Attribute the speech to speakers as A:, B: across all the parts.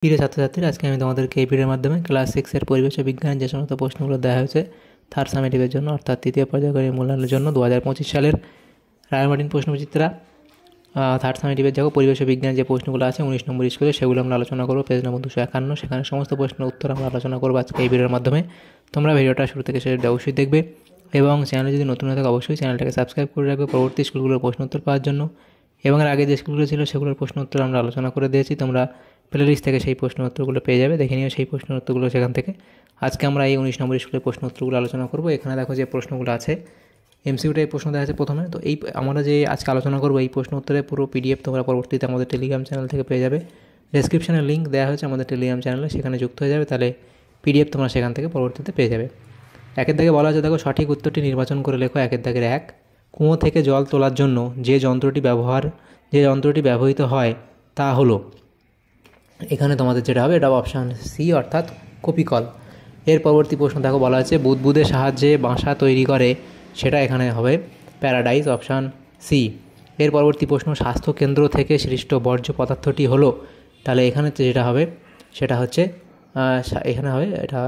A: প্রিয় ছাত্রছাত্রীরা, আজকে আমি তোমাদেরকে এই ভিডিওর মাধ্যমে ক্লাস 6 এর পরিবেশ বিজ্ঞান যে সমস্ত প্রশ্নগুলো দেওয়া হয়েছে থার্ড সামেটিভের জন্য, অর্থাৎ তৃতীয় পর্যায়ক্রমিক মূল্যায়নের জন্য 2025 সালের রায়মার্টিন প্রশ্নবিচিত্রা থার্ড সামেটিভের দেখো পরিবেশ বিজ্ঞান যে প্রশ্নগুলো আছে 19 নম্বর স্কুলে, সেগুলো আমরা আলোচনা করবো। পেজ নম্বর 251, সেখানে সমস্ত প্রশ্নের উত্তর আমরা আলোচনা করবো আজকে এই ভিডিওর মাধ্যমে। তোমরা ভিডিওটা শুরু থেকে শেষ অবশ্যই দেখবে এবং চ্যানেলে যদি নতুন হয়ে থাকে অবশ্যই চ্যানেলটাকে সাবস্ক্রাইব করে রাখবে পরবর্তী স্কুলগুলোর প্রশ্ন উত্তর পাওয়ার জন্য। এবং এর আগে যে স্কুলগুলো ছিল সেগুলোর প্রশ্ন উত্তর আমরা আলোচনা করে দিয়েছি, তোমরা প্লেলিস্ট থেকে সেই প্রশ্ন উত্তরগুলো পেয়ে যাবে, দেখে নিও সেই প্রশ্ন উত্তরগুলো সেখান থেকে। আজকে আমরা এই 19 নম্বর স্কুলের প্রশ্ন উত্তরগুলো আলোচনা করবো। এখানে দেখো যে প্রশ্নগুলো আছে, এমসিকিউ প্রশ্ন দেখা আছে প্রথমে। তো এই আমরা যে আজকে আলোচনা করবো এই প্রশ্ন উত্তরের পুরো পিডিএফ তোমরা পরবর্তীতে আমাদের টেলিগ্রাম চ্যানেল থেকে পেয়ে যাবে। ডেসক্রিপশনে লিঙ্ক দেওয়া হয়েছে আমাদের টেলিগ্রাম চ্যানেলে, সেখানে যুক্ত হয়ে যাবে, তাহলে পিডিএফ তোমরা সেখান থেকে পরবর্তীতে পেয়ে যাবে। একের দাগে বলা আছে, দেখো সঠিক উত্তরটি নির্বাচন করে লেখো। একের দাগের 1, কুয়ো থেকে জল তোলার জন্য যে যন্ত্রটি ব্যবহৃত হয় তা হলো। এখানে তোমাদের যেটা হবে এটা অপশান সি, অর্থাৎ কপিকল। এর পরবর্তী প্রশ্ন দেখো বলা আছে বুদবুদের সাহায্যে বাসা তৈরি করে, সেটা এখানে হবে প্যারাডাইস, অপশান সি। এর পরবর্তী প্রশ্ন স্বাস্থ্যকেন্দ্র থেকে সৃষ্ট বর্জ্য পদার্থটি হলো, তাহলে এখানে যেটা হবে সেটা হচ্ছে এখানে হবে এটা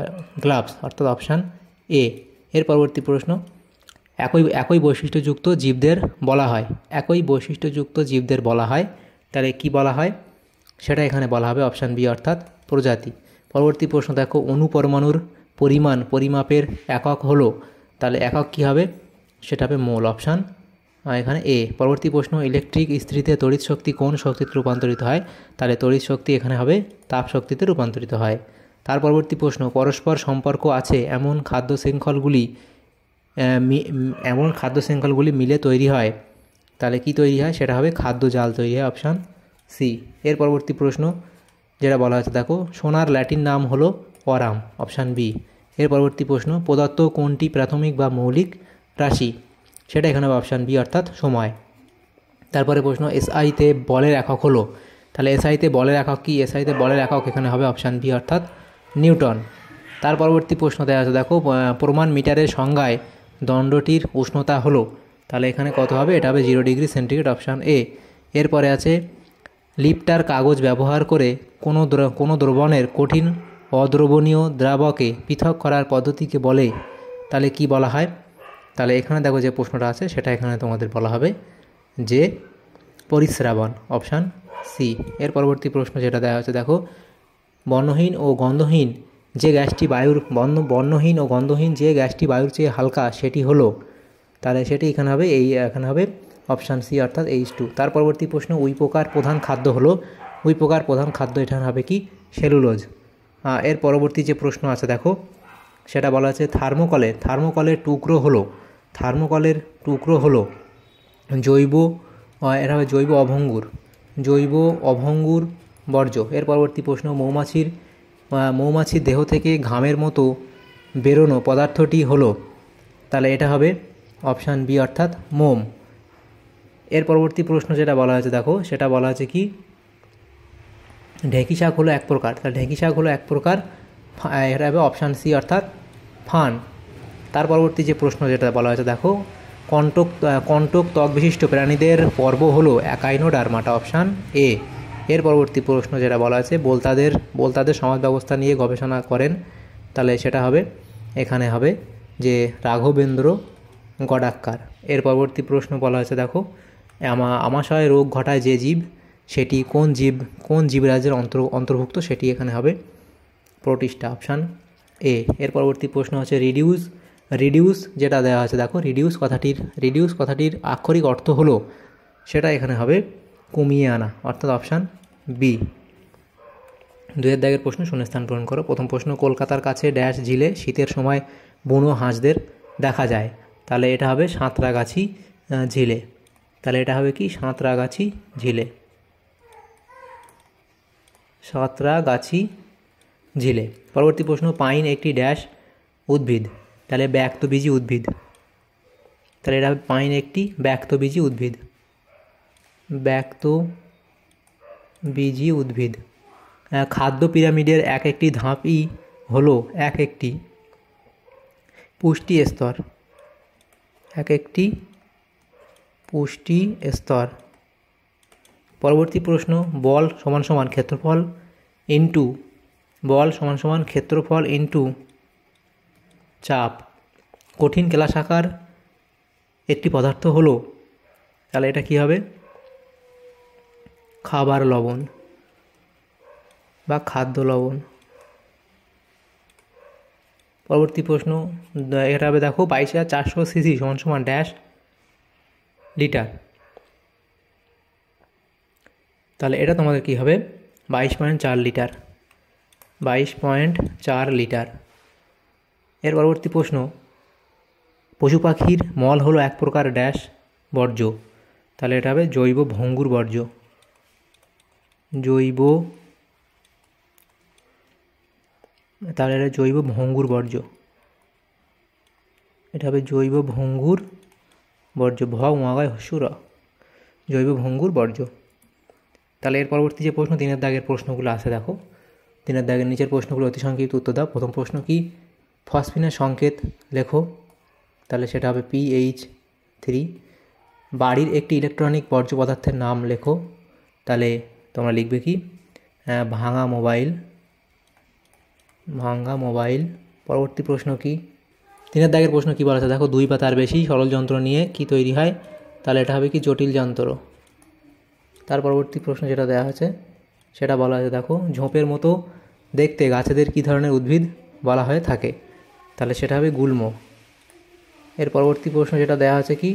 A: গ্লাভস, অর্থাৎ অপশান এ। এর পরবর্তী প্রশ্ন একই বৈশিষ্ট্যযুক্ত জীবদের বলা হয়, তাহলে কি বলা হয় সেটা এখানে বলা হবে অপশান বি, অর্থাৎ প্রজাতি। পরবর্তী প্রশ্ন দেখো অণুপরমাণুর পরিমাণ পরিমাপের একক হলো, তাহলে একক কি হবে সেটা হবে মোল, অপশান এখানে এ। পরবর্তী প্রশ্ন ইলেকট্রিক ইস্ত্রিতে তড়িৎ শক্তি কোন শক্তিতে রূপান্তরিত হয়, তাহলে তড়িৎ শক্তি এখানে হবে তাপ শক্তিতে রূপান্তরিত হয়। তার পরবর্তী প্রশ্ন পরস্পর সম্পর্ক আছে এমন খাদ্য শৃঙ্খলগুলি মিলে তৈরি হয়, তাহলে কি তৈরি হয় সেটা হবে খাদ্য জাল তৈরি হয়, অপশান সি। এর পরবর্তী প্রশ্ন যেটা বলা হচ্ছে দেখো সোনার ল্যাটিন নাম হলো অরাম, অপশান বি। এর পরবর্তী প্রশ্ন প্রদত্ত কোনটি প্রাথমিক বা মৌলিক রাশি, সেটা এখানে হবে অপশান বি, অর্থাৎ সময়। তারপরে প্রশ্ন এসআইতে বলের একক হলো, তাহলে এসআইতে বলের একক কি, এসআইতে বলের একক এখানে হবে অপশান বি, অর্থাৎ নিউটন। তার পরবর্তী প্রশ্ন দেওয়া আছে দেখো প্রমাণ মিটারের সংজ্ঞায় দণ্ডটির উষ্ণতা হলো, তাহলে এখানে কত হবে এটা হবে 0 ডিগ্রি সেন্টিগ্রেড, অপশান এ। এরপরে আছে লিপটার কাগজ ব্যবহার করে কোনো দ্রবণের কঠিন অদ্রবণীয় দ্রাবকে পৃথক করার পদ্ধতিকে বলে, তাহলে কি বলা হয়, তাহলে এখানে দেখো যে প্রশ্নটা আছে সেটা এখানে তোমাদের বলা হবে যে পরিস্রাবণ, অপশান সি। এর পরবর্তী প্রশ্ন যেটা দেওয়া হচ্ছে দেখো বর্ণহীন ও গন্ধহীন যে গ্যাসটি বায়ুর চেয়ে হালকা সেটি হলো, তাহলে সেটি এখানে হবে অপশান সি, অর্থাৎ H2। তার পরবর্তী প্রশ্ন উইপোকার প্রধান খাদ্য হলো, উইপোকার প্রধান খাদ্য এখানে হবে কি সেলুলোজ। এর পরবর্তী যে প্রশ্ন আছে দেখো সেটা বলা আছে থার্মোকলের টুকরো হলো জৈব অভঙ্গুর বর্জ্য। এর পরবর্তী প্রশ্ন মৌমাছির দেহ থেকে ঘামের মতো বেরোনো পদার্থটি হলো, তাহলে এটা হবে অপশান বি, অর্থাৎ মোম। এর পরবর্তী প্রশ্ন যেটা বলা হয়েছে দেখো সেটা বলা আছে কি ঢেঁকি শাক হলো এক প্রকার, তাহলে ঢেঁকি শাক হলো এক প্রকার, এটা হবে অপশান সি, অর্থাৎ ফান। তার পরবর্তী যে প্রশ্ন যেটা বলা হয়েছে দেখো কণ্টক ত্বক বিশিষ্ট প্রাণীদের পর্ব হলো অ্যাকাইনোডার্মাটা, অপশান এ। এর পরবর্তী প্রশ্ন যেটা বলা আছে বোলতাদের সমাজ ব্যবস্থা নিয়ে গবেষণা করেন, তাহলে সেটা হবে এখানে হবে যে রাঘবেন্দ্র গডাক্কার। এর পরবর্তী প্রশ্ন বলা হয়েছে দেখো আমাশয় রোগ ঘটায় যে জীব সেটি কোন জীবরাজ্যের অন্তর্ভুক্ত, সেটি এখানে হবে প্রোটিস্টা, অপশান এ। এর পরবর্তী প্রশ্ন হচ্ছে রিডিউস যেটা দেওয়া আছে দেখো রিডিউস কথাটির আক্ষরিক অর্থ হলো, সেটা এখানে হবে কমিয়ে আনা, অর্থাৎ অপশান বি। 2 দাগের প্রশ্ন শূন্যস্থান পূরণ করো। প্রথম প্রশ্ন কলকাতার কাছে ড্যাশ ঝিলে শীতের সময় বুনো হাঁসদের দেখা যায়, তাহলে এটা হবে সাঁতরাগাছি ঝিলে, তাহলে এটা হবে কি সাঁতরাগাছি ঝিলে। পরবর্তী প্রশ্ন পাইন একটি ড্যাশ উদ্ভিদ, তাহলে ব্যক্তবীজী উদ্ভিদ, তাহলে এটা হবে পাইন একটি ব্যক্তবীজী উদ্ভিদ। খাদ্য পিরামিডের একটি ধাপই হলো একটি পুষ্টি স্তর। পরবর্তী প্রশ্ন বল সমান ক্ষেত্রফল ইন্টু বল সমান সমান ক্ষেত্রফল ইন্টু চাপ কঠিন কেলাসাকার একটি পদার্থ হলো, তাহলে এটা কি হবে? খাবার লবণ বা খাদ্য লবণ। পরবর্তী প্রশ্ন এটা হবে, দেখো 22,400 সিসি সমান সমান ড্যাশ লিটার। তাহলে এটা তোমাদের কি হবে? 22.4 লিটার, 22.4 লিটার। এর পরবর্তী প্রশ্ন, পশু পাখির মল হলো এক প্রকার ড্যাশ বর্জ্য, তাহলে এটা হবে জৈব ভঙ্গুর বর্জ্য, তাহলে এটা জৈব ভঙ্গুর বর্জ্য, এটা হবে জৈব ভঙ্গুর বর্জ্য, মগায় হস্যুর, জৈব ভঙ্গুর বর্জ্য। তাহলে এর পরবর্তী যে প্রশ্ন 3 দাগের প্রশ্নগুলো আছে, দেখো 3 দাগের নিচের প্রশ্নগুলো অতি সংক্ষিপ্ত উত্তর দাও। প্রথম প্রশ্ন কি? ফসফিনের সংকেত লেখো, তাহলে সেটা হবে PH3। বাড়ির একটি ইলেকট্রনিক বর্জ্য পদার্থের নাম লেখো, তাহলে তোমরা লিখবে কি? ভাঙা মোবাইল। পরবর্তী প্রশ্ন কি? 3 দাগের প্রশ্ন কি বলা আছে, দেখো 2 বা তার বেশি সরল যন্ত্র নিয়ে কি তৈরি হয়, তাহলে এটা হবে কি? জটিল যন্ত্র। তার পরবর্তী প্রশ্ন যেটা দেওয়া আছে সেটা বলা আছে, দেখো ঝোপের মতো দেখতে গাছেদের কী ধরনের উদ্ভিদ বলা হয়ে থাকে, তাহলে সেটা হবে গুল্ম। এর পরবর্তী প্রশ্ন যেটা দেওয়া আছে কি?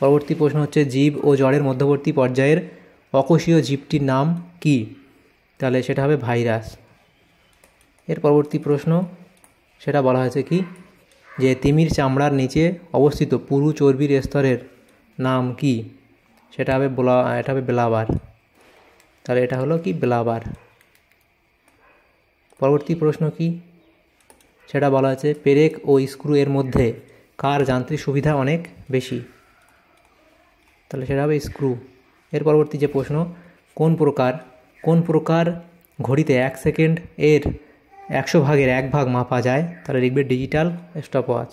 A: পরবর্তী প্রশ্ন হচ্ছে জীব ও জড়ের মধ্যবর্তী পর্যায়ের অকোষীয় জীবটির নাম কি, তাহলে সেটা হবে ভাইরাস। এর পরবর্তী প্রশ্ন সেটা বলা হয়েছে কি? যে তিমির চামড়ার নিচে অবস্থিত পুরু চর্বির স্তরের নাম কি, সেটা হবে এটা হবে ব্লাবার, তাহলে এটা হলো কি? ব্লাবার। পরবর্তী প্রশ্ন কি? সেটা বলা আছে পেরেক ও স্ক্রু এর মধ্যে কার যান্ত্রিক সুবিধা অনেক বেশি, তাহলে সেটা হবে স্ক্রু। এর পরবর্তী যে প্রশ্ন, কোন প্রকার ঘড়িতে 1 সেকেন্ড এর 100 ভাগের 1 ভাগ মাপা যায়, তাহলে লিখবে ডিজিটাল স্টপওয়াচ,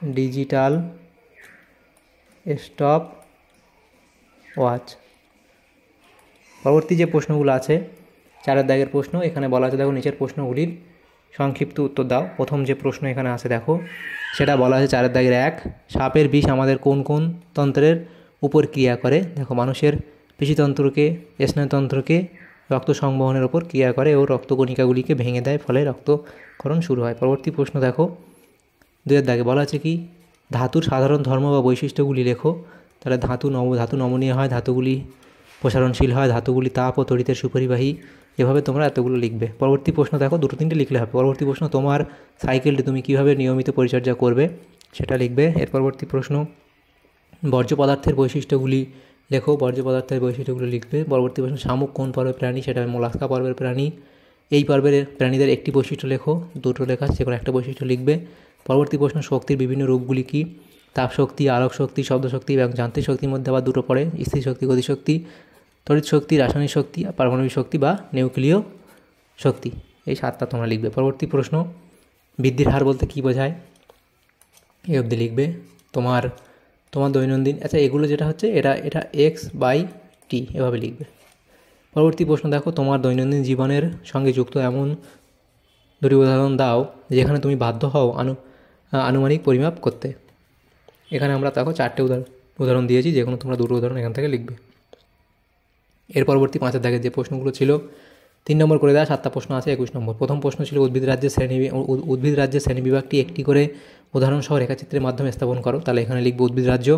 A: ডিজিটাল স্টপওয়াচ। পরবর্তী যে প্রশ্নগুলো আছে 4 দাগের প্রশ্ন, এখানে বলা আছে, দেখো নিচের প্রশ্নগুলির সংক্ষিপ্ত উত্তর দাও। প্রথম যে প্রশ্ন এখানে আছে দেখো সেটা বলা আছে 4 দাগের 1, সাপের বিষ আমাদের কোন কোন তন্ত্রের উপর ক্রিয়া করে, দেখো মানুষের পেশিতন্ত্রকে, স্নায়ুতন্ত্রকে, রক্ত সংবহনের ওপর ক্রিয়া করে ও রক্তকণিকাগুলিকে ভেঙে দেয়, ফলে রক্তক্ষরণ শুরু হয়। পরবর্তী প্রশ্ন দেখো 2 দাগে বলা আছে কি? ধাতুর সাধারণ ধর্ম বা বৈশিষ্ট্যগুলি লেখো, তাহলে ধাতু নমনীয় হয়, ধাতুগুলি প্রসারণশীল হয়, ধাতুগুলি তাপ ও তড়িতের সুপরিবাহী, এভাবে তোমরা এতগুলো লিখবে। পরবর্তী প্রশ্ন দেখো 2-3টে লিখলে হবে। পরবর্তী প্রশ্ন, তোমার সাইকেলটি তুমি কীভাবে নিয়মিত পরিচর্যা করবে, সেটা লিখবে। এর পরবর্তী প্রশ্ন, বর্জ্য পদার্থের বৈশিষ্ট্যগুলি লেখো, বর্জ্য পদার্থের বৈশিষ্ট্যগুলো লিখবে। পরবর্তী প্রশ্ন, শামুক কোন পর্বের প্রাণী, সেটা মোলাস্কা পর্বের প্রাণী। এই পর্বের প্রাণীদের একটি বৈশিষ্ট্য লেখো, 2টো লেখা যে কোনো একটা বৈশিষ্ট্য লিখবে। পরবর্তী প্রশ্ন, শক্তির বিভিন্ন রূপগুলি কী, তাপ শক্তি, আলোক শক্তি, শব্দ শক্তি এবং যান্ত্রিক শক্তির মধ্যে আবার 2টো পড়ে, স্থির শক্তি, গতিশক্তি, তড়িৎ শক্তি, রাসায়নিক শক্তি, পারমাণবিক শক্তি বা নিউক্লিয় শক্তি। এই 7টা তোমরা লিখবে। পরবর্তী প্রশ্ন, বৃদ্ধির হার বলতে কী বোঝায়, এই অবধি লিখবে। তোমার দৈনন্দিন, আচ্ছা এগুলো যেটা হচ্ছে এটা x/t এভাবে লিখবে। পরবর্তী প্রশ্ন দেখো, তোমার দৈনন্দিন জীবনের সঙ্গে যুক্ত এমন 2টি উদাহরণ দাও যেখানে তুমি বাধ্য হও আনুমানিক পরিমাপ করতে। এখানে আমরা দেখো 4টে উদাহরণ দিয়েছি, যে কোনো তোমরা 2টো উদাহরণ এখান থেকে লিখবে। এর পরবর্তী 5 দাগের যে প্রশ্নগুলো ছিল 3 নম্বর করে দেওয়া, 7টা প্রশ্ন আছে, 21 নম্বর। প্রথম প্রশ্ন ছিল উদ্ভিদ রাজ্যের শ্রেণীবিভাগটি একটি করে উদাহরণসহ রেখাচিত্রের মাধ্যমে স্থাপন করো, তাহলে এখানে লিখবো উদ্ভিদ রাজ্য,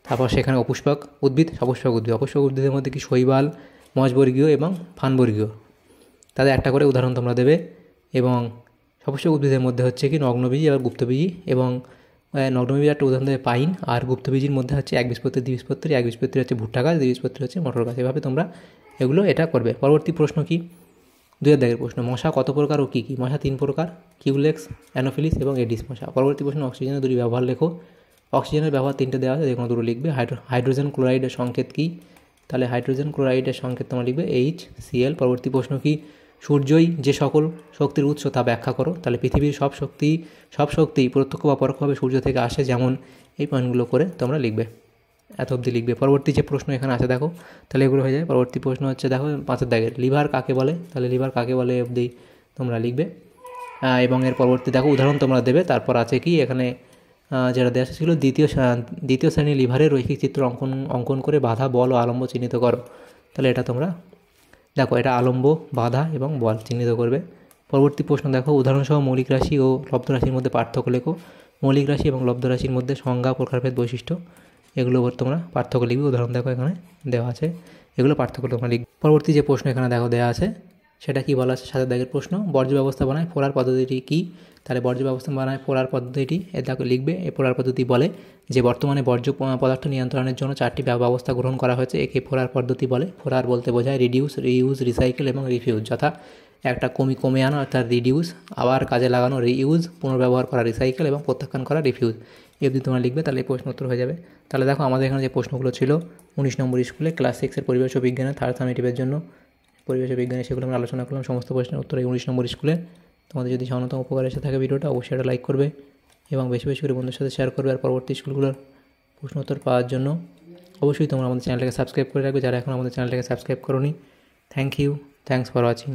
A: তারপর সেখানে অপুষ্পক উদ্ভিদ, সপুষ্পক উদ্ভিদ। অপুষ্পক উদ্ভিদের মধ্যে কি শৈবাল, মজবর্গীয় এবং ফানবর্গীয়, তাদের একটা করে উদাহরণ তোমরা দেবে। এবং সপুষ্পক উদ্ভিদের মধ্যে হচ্ছে কি নগ্নবীজি আর গুপ্তবীজি, এবং নগ্নবীজির একটা উদাহরণ দেবে পাইন, আর গুপ্তবীজির মধ্যে হচ্ছে একবীজপত্রী, দ্বিবীজপত্রী, একবীজপত্রী হচ্ছে ভুট্টা গাছ, দ্বিবীজপত্রী হচ্ছে মটর গাছ। এভাবে তোমরা এটা করবে। পরবর্তী প্রশ্ন কি? 2 দাগের প্রশ্ন, মশা কত প্রকার ও কী কী? মশা 3 প্রকার, কিউলেক্স, অ্যানোফিলিস এবং এডিস মশা। পরবর্তী প্রশ্ন, অক্সিজেনের 2টি ব্যবহার লেখো। অক্সিজেনের ব্যবহার 3টে দেওয়া আছে, যে কোনো 2টো লিখবে। হাইড্রোজেন ক্লোরাইডের সংকেত কী, তাহলে হাইড্রোজেন ক্লোরাইডের সংকেত তোমরা লিখবে HCl। পরবর্তী প্রশ্ন কি? সূর্যই যে সকল শক্তির উৎস তা ব্যাখ্যা করো, তাহলে পৃথিবীর সব শক্তি প্রত্যক্ষ বা পরোক্ষভাবে সূর্য থেকে আসে, যেমন এই পয়েন্টগুলো করে তোমরা লিখবে। এত অবধি লিখবে। পরবর্তী যে প্রশ্ন এখানে আছে দেখো, তাহলে এগুলো হয়ে যায়। পরবর্তী প্রশ্ন হচ্ছে দেখো 5 দাগের, লিভার কাকে বলে, তাহলে লিভার কাকে বলে অবধি তোমরা লিখবে। এবং এর পরবর্তী দেখো উদাহরণ তোমরা দেবে। তারপর আছে কি এখানে যেটা দেওয়া ছিল, দ্বিতীয় শ্রেণীর লিভারের রৈখিক চিত্র অঙ্কন করে বাধা, বল ও আলম্ব চিহ্নিত করো। তাহলে এটা তোমরা দেখো, এটা আলম্ব, বাধা এবং বল চিহ্নিত করবে। পরবর্তী প্রশ্ন দেখো, উদাহরণসহ মৌলিক রাশি ও লব্ধ রাশির মধ্যে পার্থক্য লেখো। মৌলিক রাশি এবং লব্ধ রাশির মধ্যে সংজ্ঞা, প্রকারভেদ, বৈশিষ্ট্য এগুলোর উপর তোমরা পার্থক্য লিখবে। উদাহরণ দেখো এখানে দেওয়া আছে, এগুলো পার্থক্য তোমরা লিখবে। পরবর্তী যে প্রশ্ন এখানে দেখো দেওয়া আছে, সেটা কি বলা আছে, 7 দাগের প্রশ্ন, বর্জ্য ব্যবস্থাপনায় ফোড়ার পদ্ধতিটি কী। তাহলে বর্জ্য ব্যবস্থাপনায় ফোড়ার পদ্ধতিটি দেখো লিখবে। এই ফোড়ার পদ্ধতি বলে যে বর্তমানে বর্জ্য পদার্থ নিয়ন্ত্রণের জন্য 4টি ব্যবস্থা গ্রহণ করা হয়েছে। একে ফোড়ার পদ্ধতি বলে। ফোড়ার বলতে বোঝায় রিডিউস, রিইউজ, রিসাইকেল এবং রিফিউজ। যথা একটা কমে আনা অর্থাৎ রিডিউস, আবার কাজে লাগানো রিইউজ, পুনর্ব্যবহার করা রিসাইকেল এবং প্রত্যাখ্যান করা রিফিউজ। এই অবধি তোমরা লিখবে, তাহলে এই প্রশ্ন উত্তর হয়ে যাবে। তাহলে দেখো আমাদের এখানে যে প্রশ্নগুলো ছিল 19 নম্বর স্কুলে ক্লাস 6-এর পরিবেশ ও বিজ্ঞানের 3rd সামেটিভের জন্য পরিবেশ ও বিজ্ঞানে, সেগুলো আমরা আলোচনা করলাম। সমস্ত প্রশ্নের উত্তর এই 19 নম্বর স্কুলে। তোমাদের যদি সামান্যতম উপকার এসে থাকে ভিডিওটা, অবশ্যই এটা লাইক করবে এবং বেশি বেশি করে বন্ধুদের সাথে শেয়ার করবে। আর পরবর্তী স্কুলগুলোর প্রশ্ন উত্তর পাওয়ার জন্য অবশ্যই তোমরা আমাদের চ্যানেলটাকে সাবস্ক্রাইব করে রাখবে, যারা এখন আমাদের চ্যানেলটাকে সাবস্ক্রাইব করোনি। Thank you, thanks for watching.